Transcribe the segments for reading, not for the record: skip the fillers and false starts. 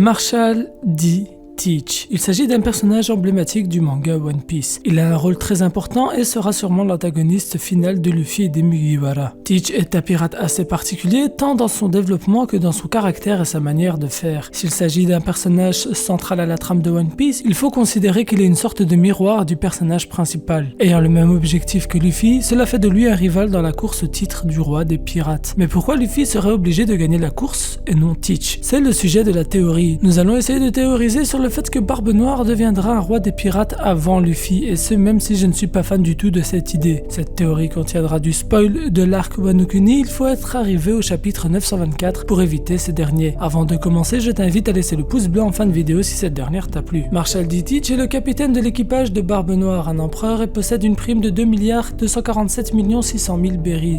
Marshall D. Teach. Il s'agit d'un personnage emblématique du manga One Piece. Il a un rôle très important et sera sûrement l'antagoniste final de Luffy et des Mugiwara. Teach est un pirate assez particulier tant dans son développement que dans son caractère et sa manière de faire. S'il s'agit d'un personnage central à la trame de One Piece, il faut considérer qu'il est une sorte de miroir du personnage principal. Ayant le même objectif que Luffy, cela fait de lui un rival dans la course au titre du roi des pirates. Mais pourquoi Luffy serait obligé de gagner la course et non Teach? C'est le sujet de la théorie. Nous allons essayer de théoriser sur le fait que Barbe Noire deviendra un roi des pirates avant Luffy, et ce même si je ne suis pas fan du tout de cette idée. Cette théorie contiendra du spoil de l'arc Wano Kuni, il faut être arrivé au chapitre 924 pour éviter ces derniers. Avant de commencer, je t'invite à laisser le pouce bleu en fin de vidéo si cette dernière t'a plu. Marshall D. Teach est le capitaine de l'équipage de Barbe Noire, un empereur, et possède une prime de 2,247 600 000 berries.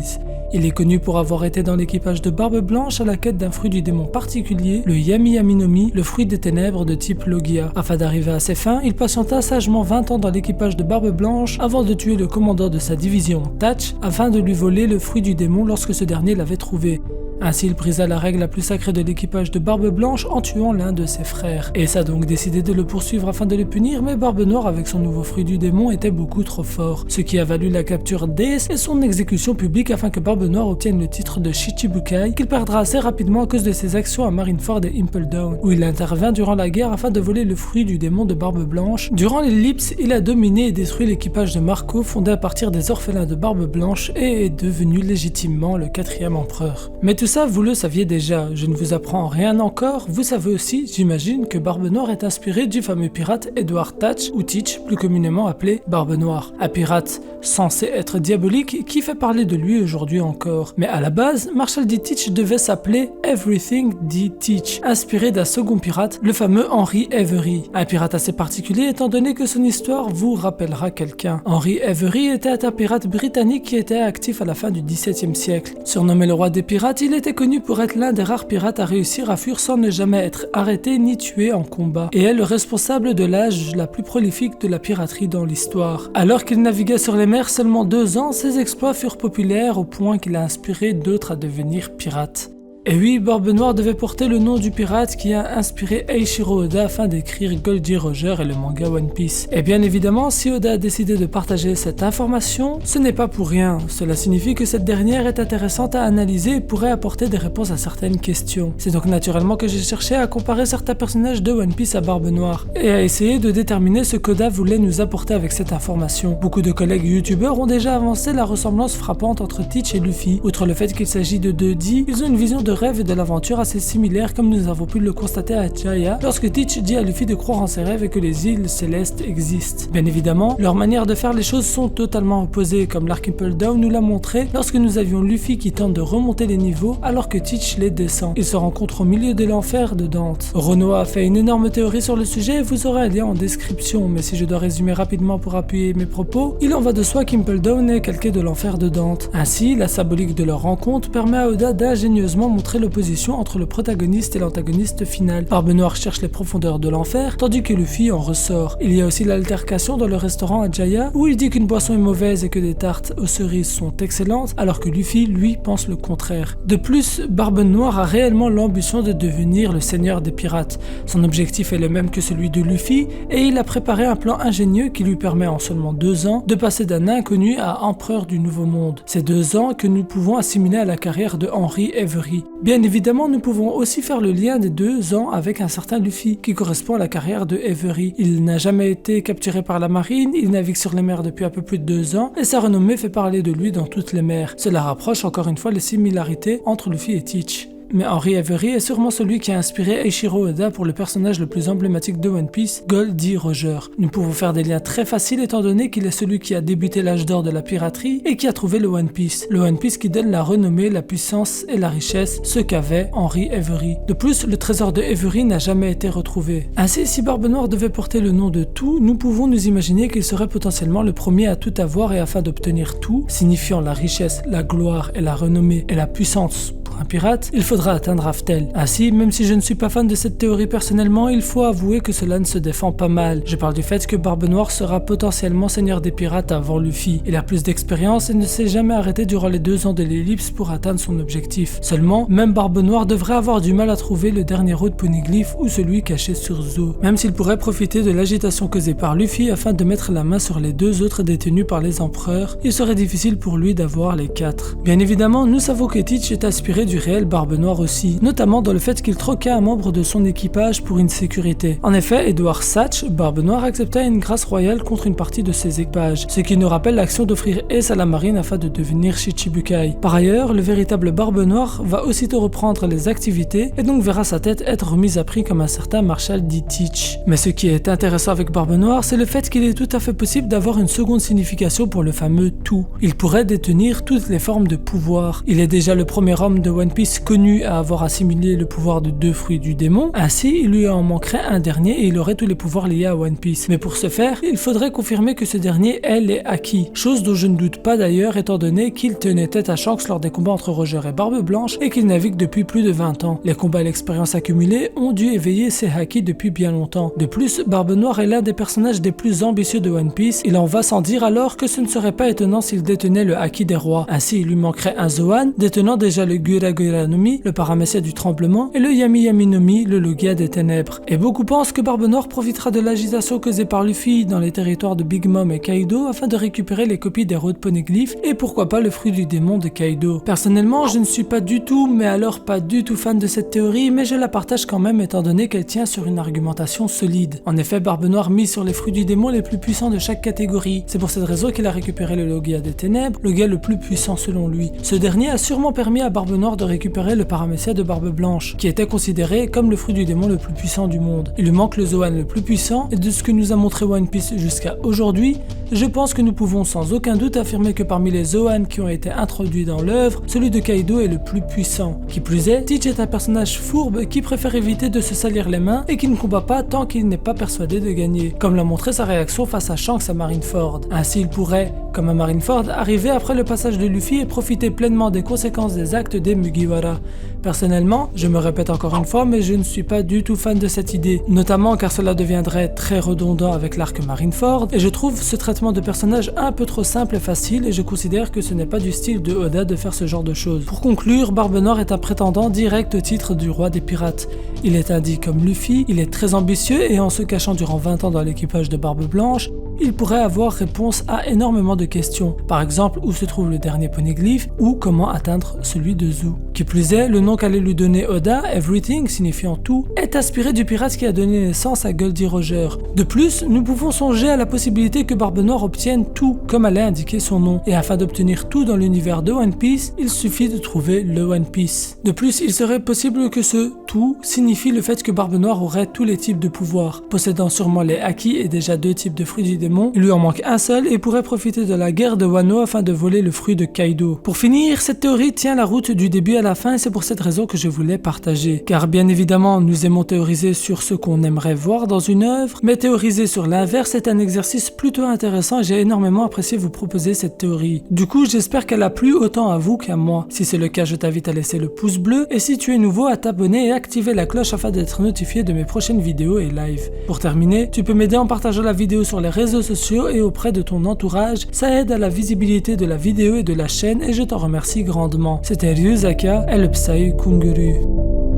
Il est connu pour avoir été dans l'équipage de Barbe Blanche à la quête d'un fruit du démon particulier, le Yami Yami no Mi, le fruit des ténèbres de type Logia. Afin d'arriver à ses fins, il patienta sagement 20 ans dans l'équipage de Barbe Blanche avant de tuer le commandant de sa division, Tatch, afin de lui voler le fruit du démon lorsque ce dernier l'avait trouvé. Ainsi, il brisa la règle la plus sacrée de l'équipage de Barbe Blanche en tuant l'un de ses frères. Ace a donc décidé de le poursuivre afin de le punir, mais Barbe Noire avec son nouveau fruit du démon était beaucoup trop fort, ce qui a valu la capture d'Ace et son exécution publique afin que Barbe Noire obtienne le titre de Shichibukai, qu'il perdra assez rapidement à cause de ses actions à Marineford et Impel Down, où il intervient durant la guerre afin de voler le fruit du démon de Barbe Blanche. Durant l'ellipse, il a dominé et détruit l'équipage de Marco, fondé à partir des orphelins de Barbe Blanche, et est devenu légitimement le 4e empereur. Mais tout ça, vous le saviez déjà, je ne vous apprends rien encore. Vous savez aussi, j'imagine, que Barbe Noire est inspiré du fameux pirate Edward Tatch, ou Teach, plus communément appelé Barbe Noire. Un pirate censé être diabolique qui fait parler de lui aujourd'hui encore. Mais à la base, Marshall D. Teach devait s'appeler Everything D. Teach, inspiré d'un second pirate, le fameux Henry Avery. Un pirate assez particulier étant donné que son histoire vous rappellera quelqu'un. Henry Avery était un pirate britannique qui était actif à la fin du XVIIe siècle. Surnommé le roi des pirates, il était connu pour être l'un des rares pirates à réussir à fuir sans ne jamais être arrêté ni tué en combat, et est le responsable de l'âge la plus prolifique de la piraterie dans l'histoire. Alors qu'il naviguait sur les mers seulement 2 ans, ses exploits furent populaires au point qu'il a inspiré d'autres à devenir pirates. Et oui, Barbe Noire devait porter le nom du pirate qui a inspiré Eiichiro Oda afin d'écrire Goldie Roger et le manga One Piece. Et bien évidemment, si Oda a décidé de partager cette information, ce n'est pas pour rien. Cela signifie que cette dernière est intéressante à analyser et pourrait apporter des réponses à certaines questions. C'est donc naturellement que j'ai cherché à comparer certains personnages de One Piece à Barbe Noire, et à essayer de déterminer ce qu'Oda voulait nous apporter avec cette information. Beaucoup de collègues youtubeurs ont déjà avancé la ressemblance frappante entre Teach et Luffy. Outre le fait qu'il s'agit de deux dits, ils ont une vision de rêve et de l'aventure assez similaire comme nous avons pu le constater à Jaya lorsque Teach dit à Luffy de croire en ses rêves et que les îles célestes existent. Bien évidemment, leurs manières de faire les choses sont totalement opposées, comme l'arc Impel Down nous l'a montré lorsque nous avions Luffy qui tente de remonter les niveaux alors que Teach les descend. Ils se rencontrent au milieu de l'enfer de Dante. Renoa a fait une énorme théorie sur le sujet et vous aurez un lien en description, mais si je dois résumer rapidement pour appuyer mes propos, il en va de soi qu'Impel Down est calqué de l'enfer de Dante. Ainsi, la symbolique de leur rencontre permet à Oda d'ingénieusement montrer l'opposition entre le protagoniste et l'antagoniste final. Barbe Noire cherche les profondeurs de l'enfer, tandis que Luffy en ressort. Il y a aussi l'altercation dans le restaurant à Jaya, où il dit qu'une boisson est mauvaise et que des tartes aux cerises sont excellentes, alors que Luffy, lui, pense le contraire. De plus, Barbe Noire a réellement l'ambition de devenir le seigneur des pirates. Son objectif est le même que celui de Luffy, et il a préparé un plan ingénieux qui lui permet en seulement 2 ans de passer d'un inconnu à empereur du nouveau monde. Ces 2 ans que nous pouvons assimiler à la carrière de Henry Avery. Bien évidemment, nous pouvons aussi faire le lien des 2 ans avec un certain Luffy, qui correspond à la carrière de Avery. Il n'a jamais été capturé par la marine, il navigue sur les mers depuis un peu plus de 2 ans, et sa renommée fait parler de lui dans toutes les mers. Cela rapproche encore une fois les similarités entre Luffy et Teach. Mais Henry Avery est sûrement celui qui a inspiré Eiichiro Oda pour le personnage le plus emblématique de One Piece, Goldie Roger. Nous pouvons faire des liens très faciles étant donné qu'il est celui qui a débuté l'âge d'or de la piraterie et qui a trouvé le One Piece. Le One Piece qui donne la renommée, la puissance et la richesse, ce qu'avait Henry Avery. De plus, le trésor de Avery n'a jamais été retrouvé. Ainsi, si Barbe Noire devait porter le nom de tout, nous pouvons nous imaginer qu'il serait potentiellement le premier à tout avoir, et afin d'obtenir tout, signifiant la richesse, la gloire et la renommée et la puissance un pirate, il faudra atteindre Raftel. Ainsi, même si je ne suis pas fan de cette théorie personnellement, il faut avouer que cela ne se défend pas mal. Je parle du fait que Barbe Noire sera potentiellement seigneur des pirates avant Luffy. Il a plus d'expérience et ne s'est jamais arrêté durant les 2 ans de l'ellipse pour atteindre son objectif. Seulement, même Barbe Noire devrait avoir du mal à trouver le dernier road poneglyph ou celui caché sur Zou. Même s'il pourrait profiter de l'agitation causée par Luffy afin de mettre la main sur les 2 autres détenus par les empereurs, il serait difficile pour lui d'avoir les 4. Bien évidemment, nous savons que Teach est inspiré du réel Barbe Noire aussi, notamment dans le fait qu'il troquait un membre de son équipage pour une sécurité. En effet, Edward Satch, Barbe Noire, accepta une grâce royale contre une partie de ses équipages, ce qui nous rappelle l'action d'offrir Ace à la marine afin de devenir Shichibukai. Par ailleurs, le véritable Barbe Noire va aussitôt reprendre les activités et donc verra sa tête être remise à prix comme un certain Marshall D. Teach. Mais ce qui est intéressant avec Barbe Noire, c'est le fait qu'il est tout à fait possible d'avoir une seconde signification pour le fameux tout. Il pourrait détenir toutes les formes de pouvoir. Il est déjà le premier homme de One Piece connu à avoir assimilé le pouvoir de 2 fruits du démon, ainsi il lui en manquerait un dernier et il aurait tous les pouvoirs liés à One Piece. Mais pour ce faire, il faudrait confirmer que ce dernier est les Haki, chose dont je ne doute pas d'ailleurs étant donné qu'il tenait tête à Shanks lors des combats entre Roger et Barbe Blanche et qu'il navigue depuis plus de 20 ans. Les combats et l'expérience accumulée ont dû éveiller ses Haki depuis bien longtemps. De plus, Barbe Noire est l'un des personnages les plus ambitieux de One Piece, il en va sans dire alors que ce ne serait pas étonnant s'il détenait le Haki des rois. Ainsi, il lui manquerait un Zoan, détenant déjà le Gura Gura no Mi, le paramécia du tremblement, et le Yami Yami no Mi, le Logia des ténèbres. Et beaucoup pensent que Barbe Noire profitera de l'agitation causée par Luffy dans les territoires de Big Mom et Kaido afin de récupérer les copies des road poneglyphs et pourquoi pas le fruit du démon de Kaido. Personnellement, je ne suis pas du tout, mais alors pas du tout fan de cette théorie, mais je la partage quand même étant donné qu'elle tient sur une argumentation solide. En effet, Barbe Noire mise sur les fruits du démon les plus puissants de chaque catégorie. C'est pour cette raison qu'il a récupéré le Logia des ténèbres, le gars le plus puissant selon lui. Ce dernier a sûrement permis à Barbe Noire de récupérer le paramécia de Barbe Blanche, qui était considéré comme le fruit du démon le plus puissant du monde. Il lui manque le Zoan le plus puissant, et de ce que nous a montré One Piece jusqu'à aujourd'hui, je pense que nous pouvons sans aucun doute affirmer que parmi les Zoan qui ont été introduits dans l'œuvre, celui de Kaido est le plus puissant. Qui plus est, Teach est un personnage fourbe qui préfère éviter de se salir les mains et qui ne combat pas tant qu'il n'est pas persuadé de gagner, comme l'a montré sa réaction face à Shanks à Marineford. Ainsi il pourrait, comme à Marineford, arriver après le passage de Luffy et profiter pleinement des conséquences des actes des Mugiwara. Personnellement, je me répète encore une fois, mais je ne suis pas du tout fan de cette idée, notamment car cela deviendrait très redondant avec l'arc Marineford, et je trouve ce traitement de personnage un peu trop simple et facile, et je considère que ce n'est pas du style de Oda de faire ce genre de choses. Pour conclure, Barbe Noire est un prétendant direct au titre du roi des pirates. Il est indiqué comme Luffy, il est très ambitieux et en se cachant durant 20 ans dans l'équipage de Barbe Blanche, il pourrait avoir réponse à énormément de questions. Par exemple, où se trouve le dernier poneglyph ou comment atteindre celui de Zou. Qui plus est, le nom qu'allait lui donner Oda, Everything, signifiant tout, est inspiré du pirate qui a donné naissance à Goldie Roger. De plus, nous pouvons songer à la possibilité que Barbe Noire obtienne tout, comme allait indiquer son nom. Et afin d'obtenir tout dans l'univers de One Piece, il suffit de trouver le One Piece. De plus, il serait possible que ce tout signifie le fait que Barbe Noire aurait tous les types de pouvoirs. Possédant sûrement les Haki et déjà 2 types de fruits du démon, il lui en manque un seul et pourrait profiter de la guerre de Wano afin de voler le fruit de Kaido. Pour finir, cette théorie tient la route du début à la fin et c'est pour cette raison que je voulais partager. Car bien évidemment, nous aimons théoriser sur ce qu'on aimerait voir dans une œuvre, mais théoriser sur l'inverse est un exercice plutôt intéressant et j'ai énormément apprécié vous proposer cette théorie. Du coup, j'espère qu'elle a plu autant à vous qu'à moi. Si c'est le cas, je t'invite à laisser le pouce bleu et si tu es nouveau, à t'abonner et activer la cloche afin d'être notifié de mes prochaines vidéos et lives. Pour terminer, tu peux m'aider en partageant la vidéo sur les réseaux sociaux et auprès de ton entourage, ça aide à la visibilité de la vidéo et de la chaîne et je t'en remercie grandement. C'était Ryuzaka, El Psy Kunguru.